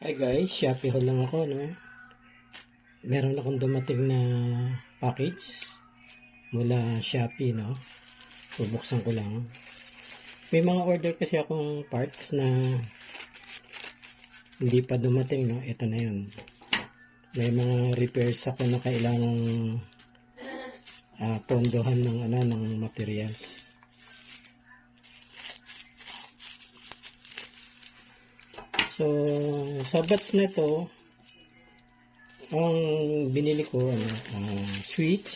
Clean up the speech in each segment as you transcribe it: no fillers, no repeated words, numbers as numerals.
Hi guys, Shopee haul lang ako, no? Meron akong dumating na package mula Shopee, no? Bubuksan ko lang. May mga order kasi akong parts na hindi pa dumating, no? Ito na yun. May mga repairs ako na kailangang pondohan ng materials. So, sa batch na to, ang binili ko, switch,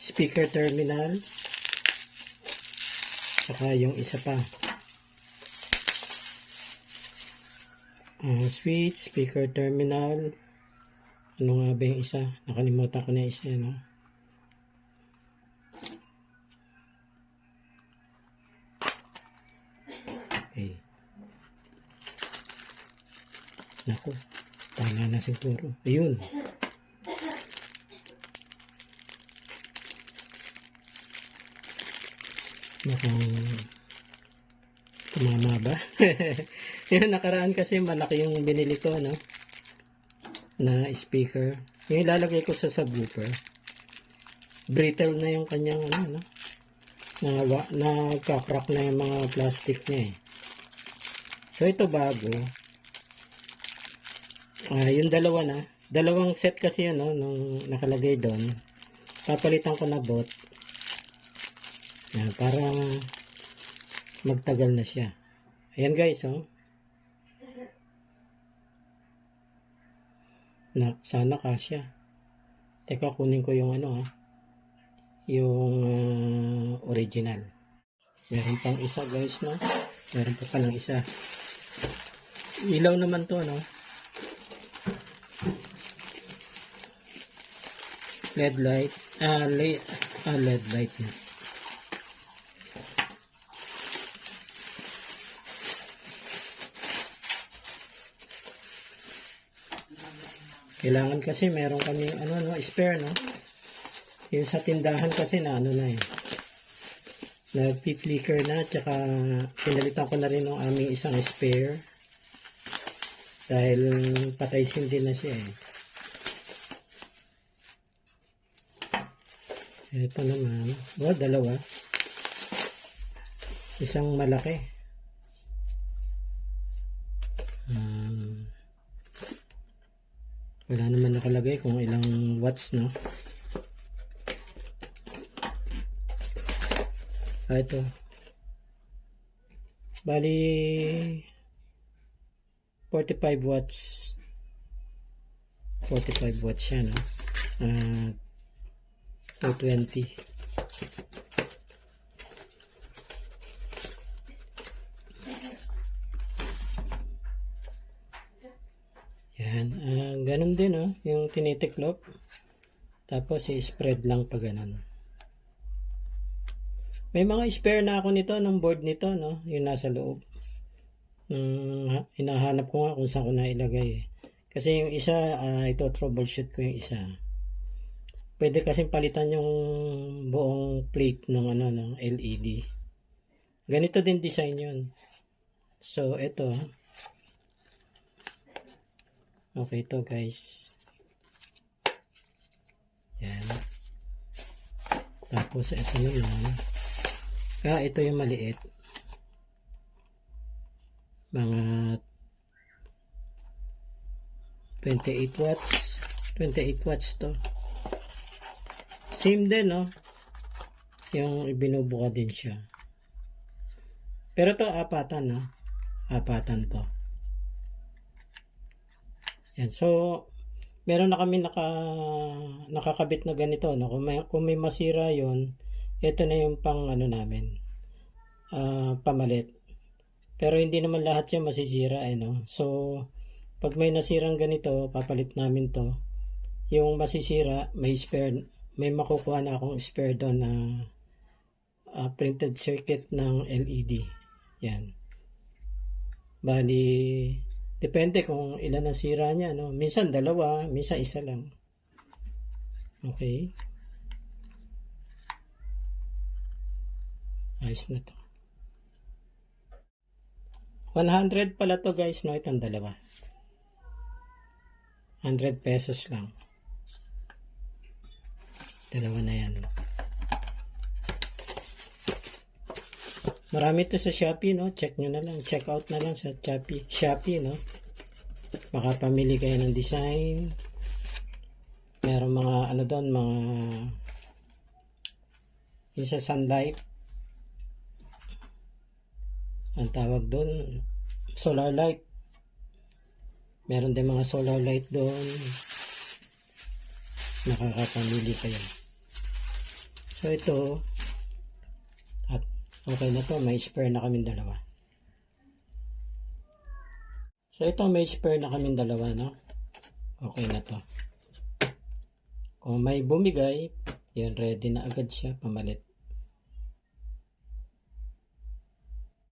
speaker terminal, saka yung isa pa. Switch, speaker terminal, ano nga ba yung isa? Nakalimutan ko na isa, no? Okay. Naku, tama na siguro. Ayun. Mukhang tumama ba? Yung nakaraan kasi malaki yung binili ko, no? Na speaker. Yung ilalagay ko sa subwoofer. Brittle na yung kanyang, no? Nagka-crack na yung mga plastic niya, eh. So, ito bago. Yung dalawa na. Dalawang set kasi yun, no? Nung nakalagay doon. Papalitan ko na bot. Para magtagal na siya. Ayan guys, oh. Sana kasya. Teka, kunin ko yung yung original. Meron pang isa guys, no? Meron pa palang isa. Ilaw naman to, no? LED light. LED light na. Kailangan kasi meron kami spare, no? Yung sa tindahan kasi na nagpi-flicker na, tsaka pinalitan ko na rin ng aming isang spare dahil patay sindi na siya, eh. Ito naman, dalawa. Isang malaki. Wala naman nakalagay kung ilang watts, no? Ito. Bali 45 watts. 45 watts siya, no? 220. Yan. Ganun din, no? Yung tinitiklop. Tapos i-spread lang pa ganun. May mga spare na ako nito, ng board nito, no? Yung nasa loob. Hinahanap ko nga kung saan ko na ilagay, eh. Kasi yung isa, ito troubleshoot ko yung isa. Pwede kasing palitan yung buong plate ng ng LED. Ganito din design yun. So, ito. Okay to guys. Yan. Tapos, ito naman. Ito yung maliit. Mga 28 watts. 28 watts to. Same din, no? Yung ibinubuka din siya. Pero to apatan, no? Apatan to. Yan. So, meron na kami nakakabit na ganito, no? Kung may masira yon, ito na yung pang namin. Pamalit. Pero hindi naman lahat yan masisira, no? So, pag may nasirang ganito, papalit namin to. Yung masisira, may spare, may makukuha na akong spare doon na printed circuit ng LED. Yan. Bali, depende kung ilan ang sira niya, no? Minsan dalawa, minsan isa lang. Okay. Ayos na to. 100 pala to guys, no? Itong dalawa. 100 pesos lang. Dalawa na yan. Marami to sa Shopee, no? Check nyo na lang. Check out na lang sa Shopee, no? Makapamili kayo ng design. Meron mga ano doon, mga yung sa sunlight. Ang tawag doon, solar light. Meron din mga solar light doon. Nakakapamili kayo. So ito, at okay na to, may spare na kaming dalawa. So ito, may spare na kaming dalawa, no? Okay na to. Kung may bumigay, yan, ready na agad siya pamalit.